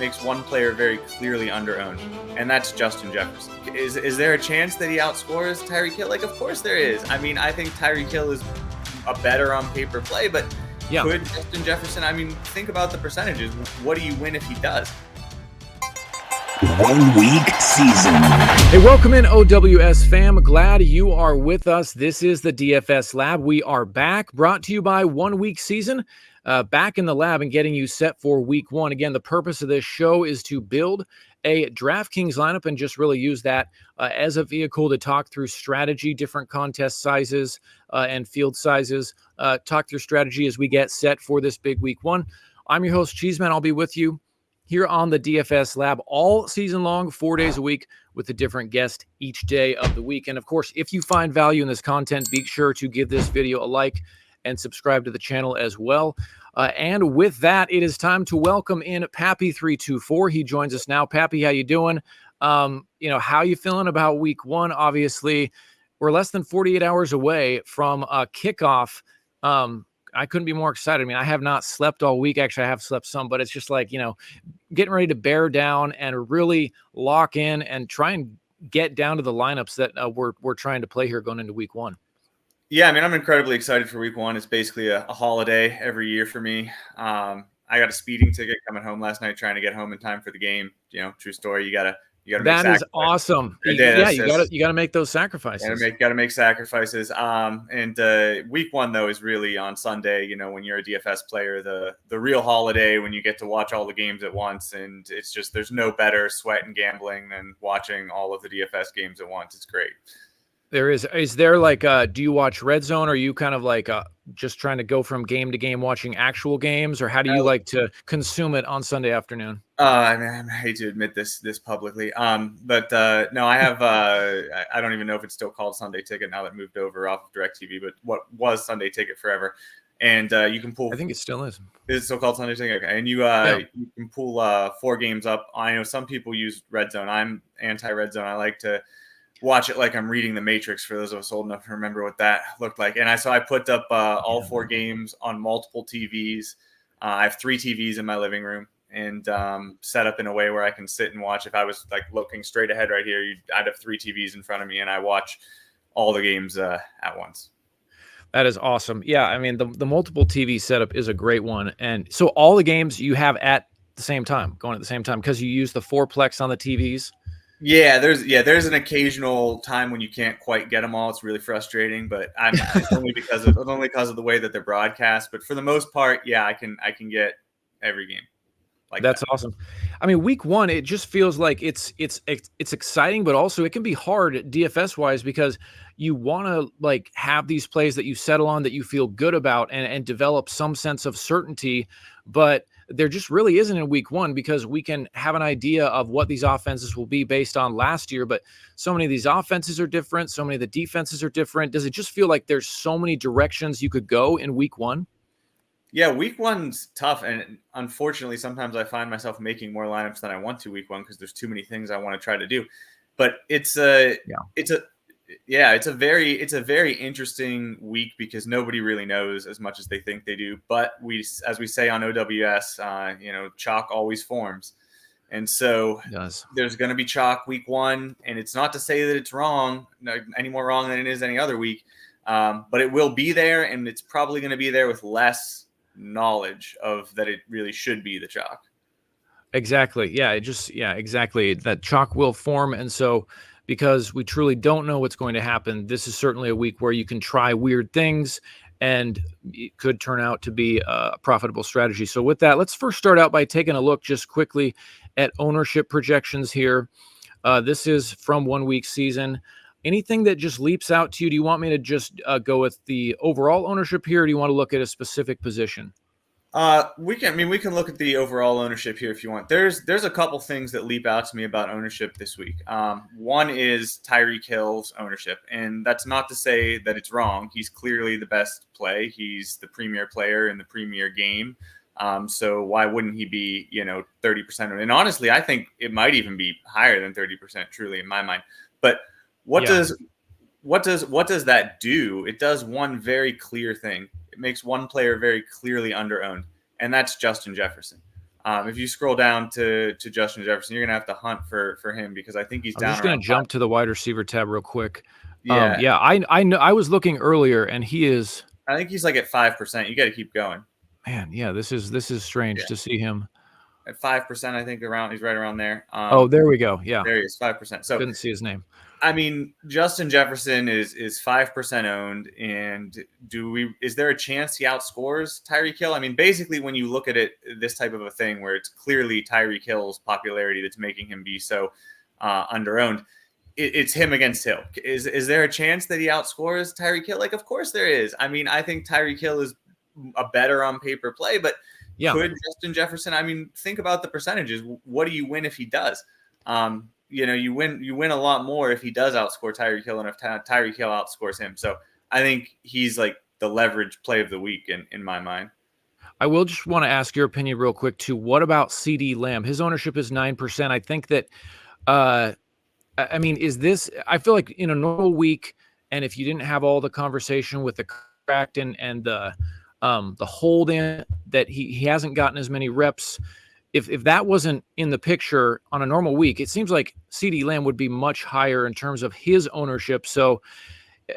makes one player very clearly under-owned, and that's Justin Jefferson. Is there a chance that he outscores Tyreek Hill? Like, of course there is. I mean, I think Tyreek Hill is a better on paper play, but could Justin Jefferson? I mean, think about the percentages. What do you win if he does? 1 week season. Hey, welcome in OWS Fam. Glad you are with us. This is the DFS Lab. We are back, brought to you by 1 week season. Back in the lab and getting you set for week one. Again, the purpose of this show is to build a DraftKings lineup and just really use that as a vehicle to talk through strategy, different contest sizes and field sizes. Talk through strategy as we get set for this big week one. I'm your host, Cheeseman. I'll be with you here on the DFS Lab all season long, 4 days a week with a different guest each day of the week. And of course, if you find value in this content, be sure to give this video a like and subscribe to the channel as well. And with that, it is time to welcome in Papy324. He joins us now. Pappy, how you doing? How you feeling about week one? Obviously, we're less than 48 hours away from kickoff. I couldn't be more excited. I mean, I have not slept all week. Actually, I have slept some, but it's just like, getting ready to bear down and really lock in and try and get down to the lineups that we're trying to play here going into week one. Yeah, I mean, I'm incredibly excited for week one. It's basically a holiday every year for me. I got a speeding ticket coming home last night, trying to get home in time for the game. True story. You gotta. That is awesome. You gotta make those sacrifices. Gotta make sacrifices. And week one though is really on Sunday. When you're a DFS player, the real holiday when you get to watch all the games at once, and it's just there's no better sweat and gambling than watching all of the DFS games at once. It's great. There is. Is there like, do you watch Red Zone? Or are you kind of like just trying to go from game to game watching actual games? Or how do you like to consume it on Sunday afternoon? I hate to admit this publicly. But no, I have, I don't even know if it's still called Sunday Ticket now that it moved over off of DirecTV, but what was Sunday Ticket forever. And you can pull. I think it still is. Is it still called Sunday Ticket? Okay. And you can pull 4 games up. I know some people use Red Zone. I'm anti-Red Zone. I like to watch it like I'm reading The Matrix, for those of us old enough to remember what that looked like. And I put up all 4 games on multiple TVs. I have 3 TVs in my living room and set up in a way where I can sit and watch. If I was like looking straight ahead right here, I'd have 3 TVs in front of me and I watch all the games at once. That is awesome. Yeah, I mean, the multiple TV setup is a great one. And so all the games you have at the same time, going at the same time, because you use the 4-plex on the TVs. Yeah, there's an occasional time when you can't quite get them all. It's really frustrating, but it's only because of the way that they're broadcast. But for the most part, yeah, I can get every game. That's awesome. I mean, week one, it just feels like it's exciting, but also it can be hard DFS wise because you want to like have these plays that you settle on that you feel good about and develop some sense of certainty, but there just really isn't in week one because we can have an idea of what these offenses will be based on last year, but so many of these offenses are different. So many of the defenses are different. Does it just feel like there's so many directions you could go in week one? Yeah, week one's tough. And unfortunately, sometimes I find myself making more lineups than I want to week one because there's too many things I want to try to do. But it's a very interesting week because nobody really knows as much as they think they do. But as we say on OWS, chalk always forms. And so there's going to be chalk week one. And it's not to say that it's wrong, any more wrong than it is any other week. But it will be there, and it's probably going to be there with less knowledge of that it really should be the chalk. Exactly. Yeah, exactly. That chalk will form. And so because we truly don't know what's going to happen, this is certainly a week where you can try weird things and it could turn out to be a profitable strategy. So with that, let's first start out by taking a look just quickly at ownership projections here. This is from 1 week season. Anything that just leaps out to you? Do you want me to just go with the overall ownership here, or do you want to look at a specific position? We can look at the overall ownership here if you want. There's a couple things that leap out to me about ownership this week. One is Tyreek Hill's ownership, and that's not to say that it's wrong. He's clearly the best play. He's the premier player in the premier game. So why wouldn't he be, 30%? And honestly, I think it might even be higher than 30%, truly, in my mind. But what does that do? It does one very clear thing. It makes one player very clearly under-owned, and that's Justin Jefferson. If you scroll down to Justin Jefferson, you're gonna have to hunt for him because I think he's I'm down just going around to five. jump to the wide receiver tab real quick. Yeah, Yeah, I know I was looking earlier, and he is, I think he's like at 5%. You got to keep going. man. Yeah, this is strange Yeah, to see him. at 5%, I think around he's right around there. Oh, there we go. Yeah, There he is, 5%. So couldn't see his name. I mean, Justin Jefferson is 5% owned, and is there a chance he outscores Tyreek Hill? I mean, basically, when you look at it, this type of a thing where it's clearly Tyreek Hill's popularity that's making him be so underowned, it's him against Hill. Is there a chance that he outscores Tyreek Hill? Like, of course there is. I mean, I think Tyreek Hill is a better on paper play, but Yeah, could Justin Jefferson? I mean, think about the percentages. What do you win if he does? You win a lot more if he does outscore Tyreek Hill and if Tyreek Hill outscores him. So I think he's like the leverage play of the week in my mind. I will just want to ask your opinion real quick too. What about CeeDee Lamb? His ownership is 9%. I think that, I mean, is this? I feel like in a normal week, and if you didn't have all the conversation with the contract and the hold in that he hasn't gotten as many reps. If that wasn't in the picture on a normal week, it seems like CeeDee Lamb would be much higher in terms of his ownership. So,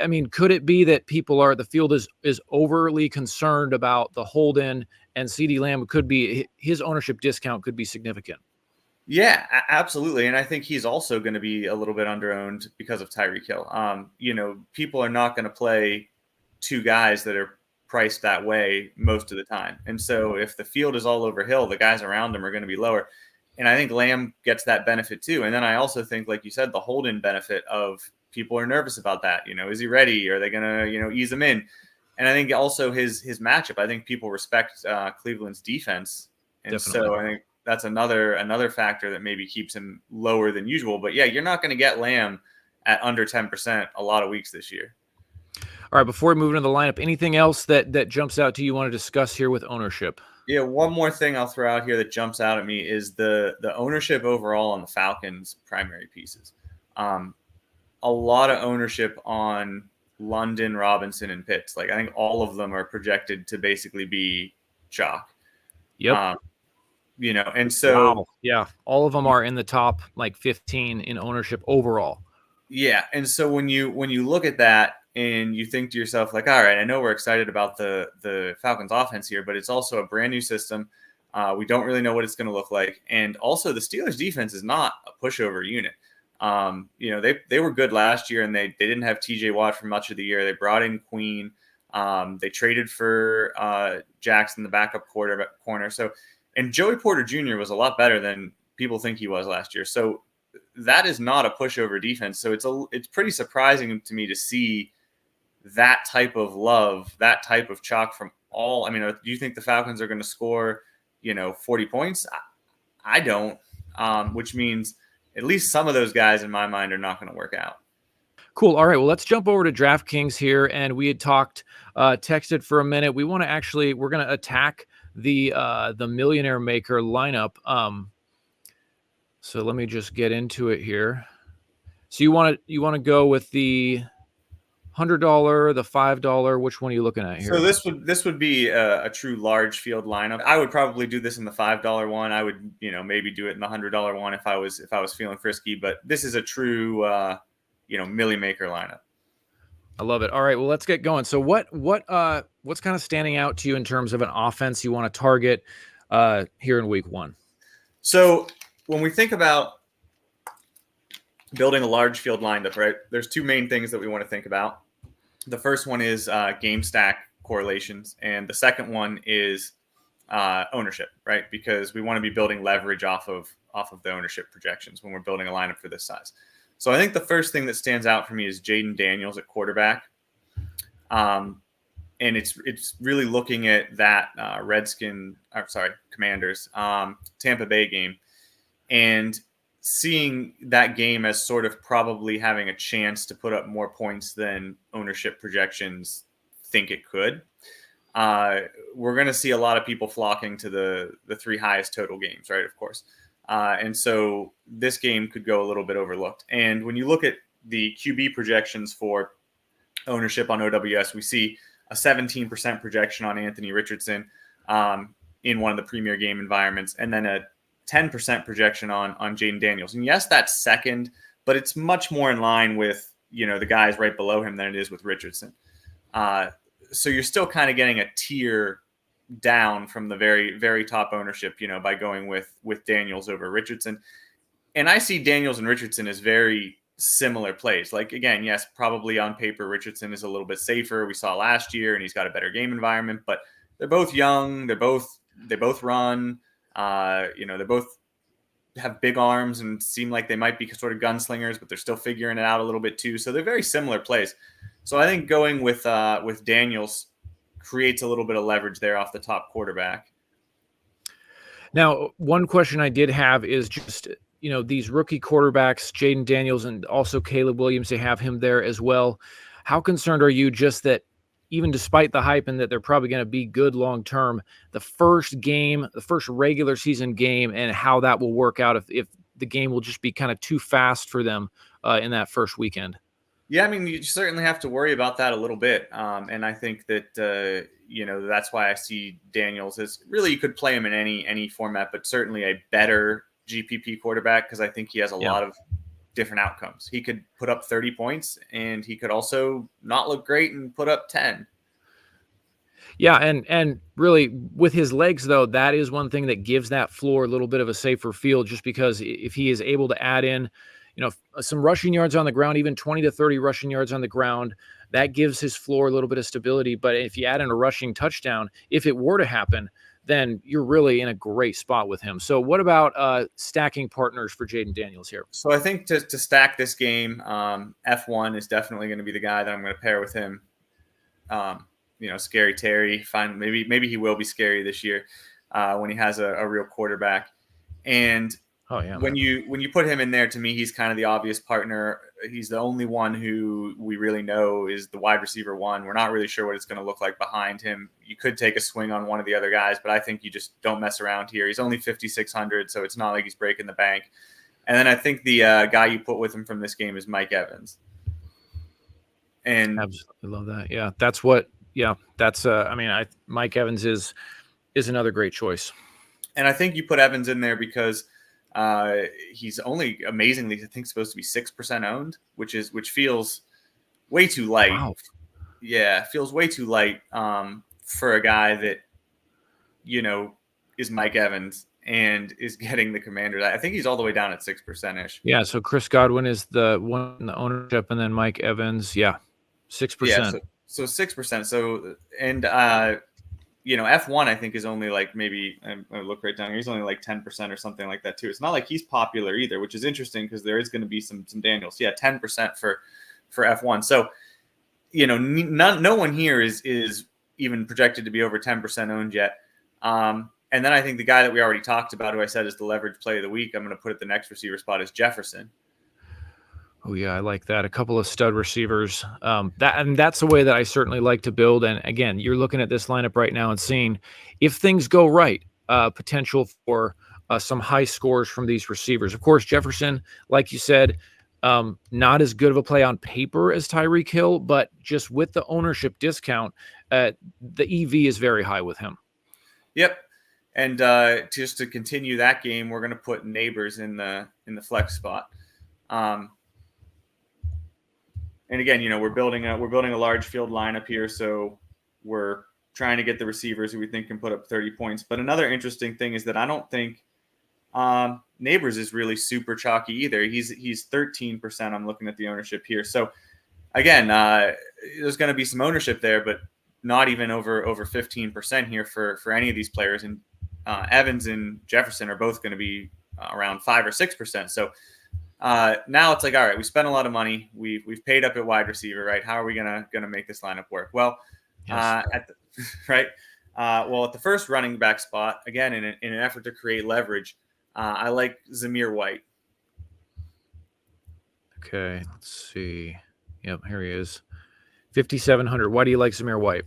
I mean, could it be that the field is overly concerned about the hold in, and CeeDee Lamb could be, his ownership discount could be significant? Yeah, absolutely. And I think he's also going to be a little bit underowned because of Tyreek Hill. People are not going to play two guys that are priced that way most of the time. And so if the field is all over Hill, the guys around him are going to be lower. And I think Lamb gets that benefit too. And then I also think, like you said, the hold-in benefit of people are nervous about that. Is he ready? Are they going to, ease him in? And I think also his matchup, I think people respect Cleveland's defense. And Definitely. so I think that's another factor that maybe keeps him lower than usual. But yeah, you're not going to get Lamb at under 10% a lot of weeks this year. All right, before we move into the lineup, anything else that jumps out to you want to discuss here with ownership? Yeah, one more thing I'll throw out here that jumps out at me is the ownership overall on the Falcons' primary pieces. A lot of ownership on London, Robinson, and Pitts. Like I think all of them are projected to basically be chalk. Yep. And so wow. Yeah, all of them are in the top like 15 in ownership overall. Yeah, and so when you look at that and you think to yourself, like, all right, I know we're excited about the Falcons offense here, but it's also a brand new system. We don't really know what it's going to look like, and also the Steelers defense is not a pushover unit. They were good last year, and they didn't have T.J. Watt for much of the year. They brought in Queen. They traded for Jackson, the backup corner. So, and Joey Porter Jr. was a lot better than people think he was last year. So that is not a pushover defense. So it's pretty surprising to me to see that type of love, that type of chalk from all. I mean, do you think the Falcons are going to score, 40 points? I don't, which means at least some of those guys in my mind are not going to work out. Cool. All right. Well, let's jump over to DraftKings here. And we had texted for a minute. We're going to attack the Millionaire Maker lineup. So let me just get into it here. So you want to go with the $100, the $5? Which one are you looking at here? So this would be a true large field lineup. I would probably do this in the $5 one. I would maybe do it in the $100 one if I was feeling frisky. But this is a true Millie Maker lineup. I love it. All right, well, let's get going. So what's kind of standing out to you in terms of an offense you want to target here in week one? So when we think about building a large field lineup, right, there's two main things that we want to think about. The first one is game stack correlations, and the second one is ownership, right? Because we want to be building leverage off of the ownership projections when we're building a lineup for this size. So I think the first thing that stands out for me is Jaden Daniels at quarterback. And it's really looking at that Commanders Tampa Bay game and seeing that game as sort of probably having a chance to put up more points than ownership projections think it could. We're going to see a lot of people flocking to the three highest total games, right? Of course. And so this game could go a little bit overlooked. And when you look at the QB projections for ownership on OWS, we see a 17% projection on Anthony Richardson. in one of the premier game environments, and then a 10% projection on Jaden Daniels. And yes, that's second, but it's much more in line with, the guys right below him than it is with Richardson. So you're still kind of getting a tier down from the very, very top ownership, by going with Daniels over Richardson. And I see Daniels and Richardson as very similar plays. Like, again, yes, probably on paper, Richardson is a little bit safer. We saw last year, and he's got a better game environment, but they're both young. They both run. They both have big arms and seem like they might be sort of gunslingers, but they're still figuring it out a little bit too. So they're very similar plays. So I think going with Daniels creates a little bit of leverage there off the top quarterback. Now, one question I did have is just, these rookie quarterbacks, Jaden Daniels and also Caleb Williams, they have him there as well. How concerned are you just that even despite the hype and that they're probably going to be good long-term, the first regular season game, and how that will work out if the game will just be kind of too fast for them in that first weekend? Yeah, I mean, you certainly have to worry about that a little bit. And I think that, that's why I see Daniels as really, you could play him in any format, but certainly a better GPP quarterback, because I think he has a lot of different outcomes. He could put up 30 points, and he could also not look great and put up 10. Yeah, and really with his legs, though, that is one thing that gives that floor a little bit of a safer feel, just because if he is able to add in, some rushing yards on the ground, even 20 to 30 rushing yards on the ground, that gives his floor a little bit of stability. But if you add in a rushing touchdown, if it were to happen, then you're really in a great spot with him. So what about stacking partners for Jaden Daniels here? So I think to stack this game, F1 is definitely going to be the guy that I'm going to pair with him. Scary Terry, fine. Maybe he will be scary this year when he has a real quarterback. And when you put him in there, to me, he's kind of the obvious partner. He's the only one who we really know is the wide receiver one. We're not really sure what it's going to look like behind him. You could take a swing on one of the other guys, but I think you just don't mess around here. He's only 5,600, so it's not like he's breaking the bank. And then I think the guy you put with him from this game is Mike Evans. And absolutely love that. Yeah, that's what. Yeah, that's. Mike Evans is another great choice. And I think you put Evans in there because he's only amazingly, I think, supposed to be 6% owned, which feels way too light. Wow. Yeah, feels way too light for a guy that is Mike Evans and is getting the Commanders. I think he's all the way down at 6%ish. Yeah. So Chris Godwin is the one in the ownership, and then Mike Evans, 6%. Yeah, so 6%. So and F1 I think is only like maybe I look right down here. He's only like 10% or something like that too. It's not like he's popular either, which is interesting because there is going to be some Daniels. Yeah, 10% for F1. So no one here is even projected to be over 10% owned yet. And then I think the guy that we already talked about, who I said is the leverage play of the week, I'm going to put at the next receiver spot, is Jefferson. Oh yeah, I like that. A couple of stud receivers. That's the way that I certainly like to build. And again, you're looking at this lineup right now and seeing if things go right, potential for some high scores from these receivers. Of course, Jefferson, like you said, not as good of a play on paper as Tyreek Hill, but just with the ownership discount, the EV is very high with him. Yep. And just to continue that game, we're going to put Neighbors in the flex spot. And again, we're building a large field lineup here, so we're trying to get the receivers who we think can put up 30 points. But another interesting thing is that I don't think Neighbors is really super chalky either. He's 13%. I'm looking at the ownership here. So again, there's going to be some ownership there, but not even over 15% here for any of these players. And Evans and Jefferson are both going to be around 5 or 6%. So now it's like, all right, we spent a lot of money. We've paid up at wide receiver, right? How are we gonna make this lineup work? Well, yes. At the first running back spot, again, in an effort to create leverage, I like Zamir White. Okay, let's see. Yep, here he is, 5,700. Why do you like Zamir White?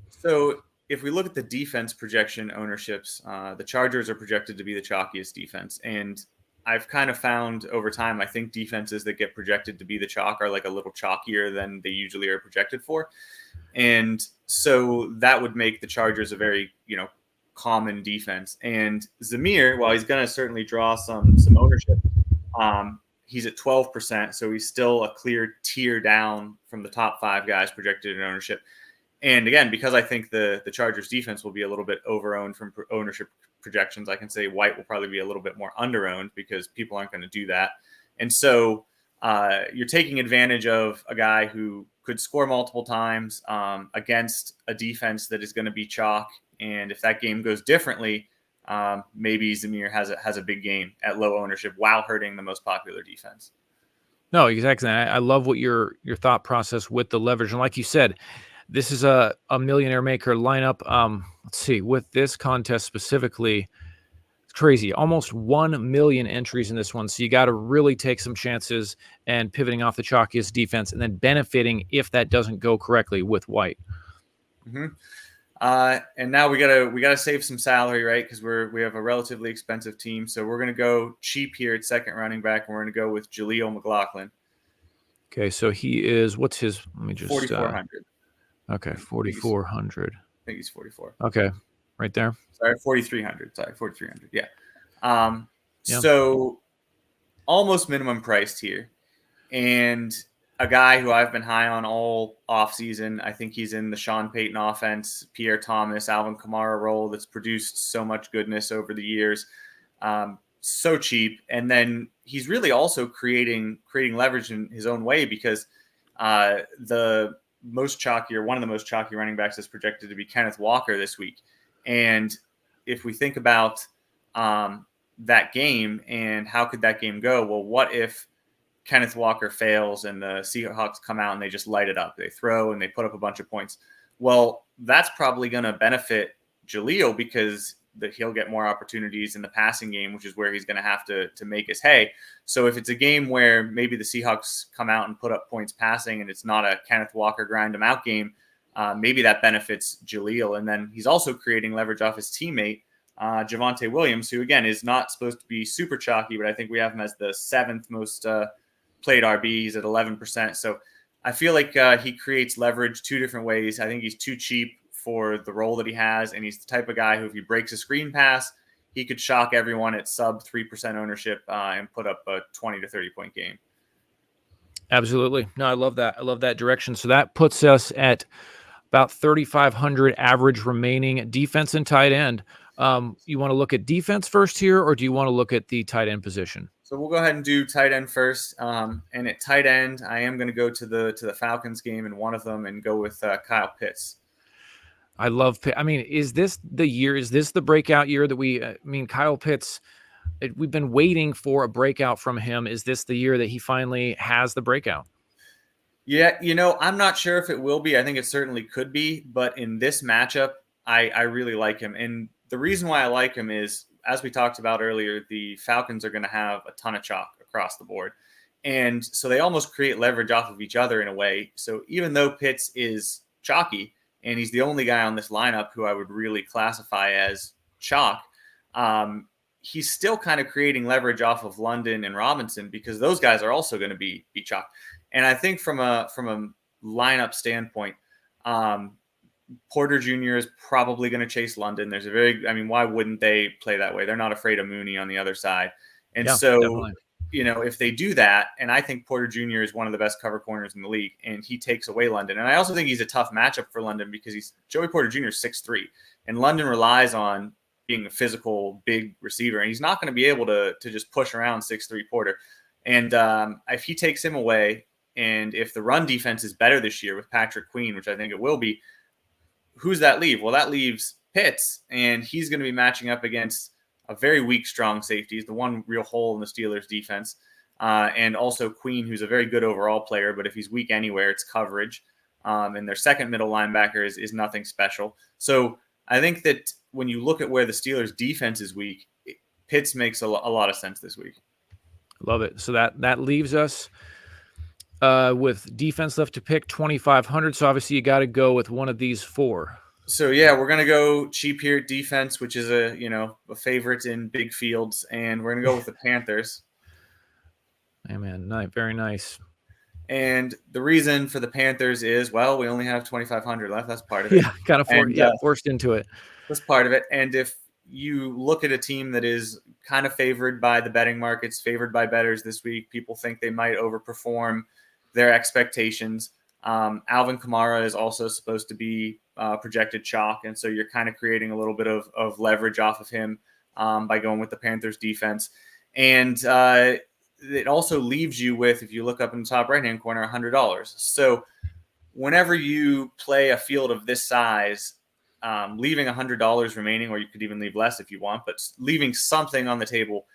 So if we look at the defense projection ownerships, the Chargers are projected to be the chalkiest defense, and I've kind of found over time, I think defenses that get projected to be the chalk are like a little chalkier than they usually are projected for. And so that would make the Chargers a very, common defense. And Zamir, while he's going to certainly draw some ownership, he's at 12%, so he's still a clear tier down from the top 5 guys projected in ownership. And again, because I think the Chargers defense will be a little bit overowned from ownership projections, I can say White will probably be a little bit more underowned because people aren't going to do that. And so you're taking advantage of a guy who could score multiple times against a defense that is going to be chalk. And if that game goes differently, maybe Zamir has a big game at low ownership while hurting the most popular defense. No, exactly. I love what your thought process with the leverage. And like you said, this is a Millionaire Maker lineup. Let's see, with this contest specifically, it's crazy. Almost 1 million entries in this one. So you got to really take some chances and pivoting off the chalkiest defense and then benefiting if that doesn't go correctly with White. Mm-hmm. And now we gotta save some salary, right? Because we have a relatively expensive team, so we're gonna go cheap here at second running back, and we're gonna go with Jaleel McLaughlin. Okay, so he is, what's his? Let me just 4,400. Okay, 4,400. I think he's 44. Okay, right there. Sorry, 4,300. Sorry, 4,300. Yeah. So almost minimum priced here, and a guy who I've been high on all offseason. I think he's in the Sean Payton offense, Pierre Thomas, Alvin Kamara role that's produced so much goodness over the years. So cheap. And then he's really also creating leverage in his own way because one of the most chalky running backs is projected to be Kenneth Walker this week. And if we think about that game and how could that game go? Well, what if Kenneth Walker fails and the Seahawks come out and they just light it up? They throw and they put up a bunch of points. Well, that's probably going to benefit Jaleel because he'll get more opportunities in the passing game, which is where he's going to have to make his hay. So if it's a game where maybe the Seahawks come out and put up points passing and it's not a Kenneth Walker grind him out game, maybe that benefits Jaleel. And then he's also creating leverage off his teammate, Javonte Williams, who again is not supposed to be super chalky, but I think we have him as the 7th most played RB. He's at 11%. So I feel like he creates leverage 2 different ways. I think he's too cheap for the role that he has. And he's the type of guy who, if he breaks a screen pass, he could shock everyone at sub 3% ownership and put up a 20 to 30 point game. Absolutely. No, I love that. I love that direction. So that puts us at about 3,500 average remaining defense and tight end. You want to look at defense first here, or do you want to look at the tight end position? So we'll go ahead and do tight end first. And at tight end, I am going to go to the Falcons game in one of them and go with Kyle Pitts. I love Pitt. I mean, is this the year? Is this the breakout year that Kyle Pitts, we've been waiting for a breakout from him. Is this the year that he finally has the breakout? Yeah, I'm not sure if it will be. I think it certainly could be. But in this matchup, I really like him. And the reason why I like him is, as we talked about earlier, the Falcons are going to have a ton of chalk across the board. And so they almost create leverage off of each other in a way. So even though Pitts is chalky, and he's the only guy on this lineup who I would really classify as chalk, he's still kind of creating leverage off of London and Robinson because those guys are also going to be chalk. And I think from a lineup standpoint, Porter Jr. is probably going to chase London. Why wouldn't they play that way? They're not afraid of Mooney on the other side. And definitely. If they do that, and I think Porter Jr. is one of the best cover corners in the league, and he takes away London. And I also think he's a tough matchup for London because Joey Porter Jr. is 6'3", and London relies on being a physical, big receiver, and he's not going to be able to just push around 6'3" Porter. And if he takes him away, and if the run defense is better this year with Patrick Queen, which I think it will be, who's that leave? Well, that leaves Pitts, and he's going to be matching up against a very weak, strong safety. He's the one real hole in the Steelers' defense. And also Queen, who's a very good overall player, but if he's weak anywhere, it's coverage. And their second middle linebacker is nothing special. So I think that when you look at where the Steelers' defense is weak, Pitts makes a lot of sense this week. Love it. So that leaves us with defense left to pick 2,500. So obviously you got to go with one of these 4. So yeah, we're gonna go cheap here at defense, which is a favorite in big fields, and we're gonna go with the Panthers. Hey man, very nice. And the reason for the Panthers is, well, we only have 2,500 left. That's part of it. Yeah, kind of forced into it. That's part of it. And if you look at a team that is kind of favored by the betting markets, favored by bettors this week, people think they might overperform their expectations. Alvin Kamara is also supposed to be projected chalk, and so you're kind of creating a little bit of leverage off of him by going with the Panthers defense. And it also leaves you with, if you look up in the top right-hand corner, $100. So whenever you play a field of this size, leaving $100 remaining, or you could even leave less if you want, but leaving something on the table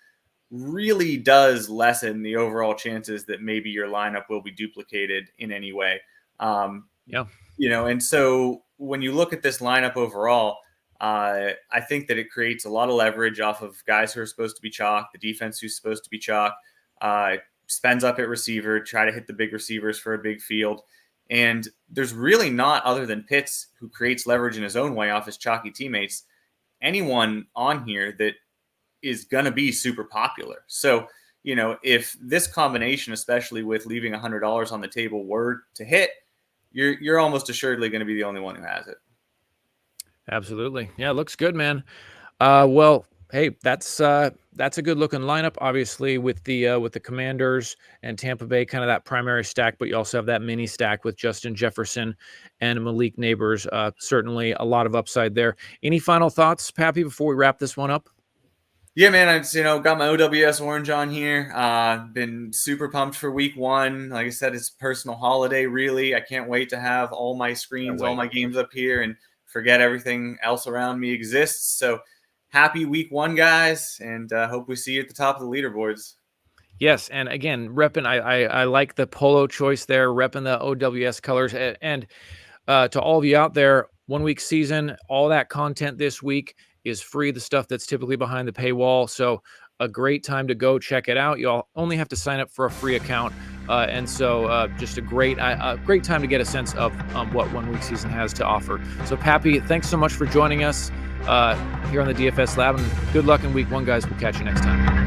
really does lessen the overall chances that maybe your lineup will be duplicated in any way. And so when you look at this lineup overall, I think that it creates a lot of leverage off of guys who are supposed to be chalk, the defense who's supposed to be chalk, spends up at receiver, try to hit the big receivers for a big field. And there's really not, other than Pitts, who creates leverage in his own way off his chalky teammates, anyone on here that is going to be super popular. So, if this combination, especially with leaving $100 on the table, were to hit, you're almost assuredly going to be the only one who has it. Absolutely. Yeah, it looks good, man. Well, hey, that's a good looking lineup, obviously, with the Commanders and Tampa Bay, kind of that primary stack, but you also have that mini stack with Justin Jefferson and Malik Neighbors. Certainly a lot of upside there. Any final thoughts, Pappy, before we wrap this one up? Yeah, man, I just, got my OWS orange on here. Been super pumped for week one. Like I said, it's a personal holiday, really. I can't wait to have all my screens, all my games up here, and forget everything else around me exists. So happy week one, guys, and hope we see you at the top of the leaderboards. Yes, and again, repping, I like the polo choice there, repping the OWS colors. And to all of you out there, 1 week season, all that content this week is free, the stuff that's typically behind the paywall. So a great time to go check it out. You'll only have to sign up for a free account. And so just a great time to get a sense of what 1 week season has to offer. So Pappy, thanks so much for joining us here on the DFS Lab, and good luck in week one, guys. We'll catch you next time.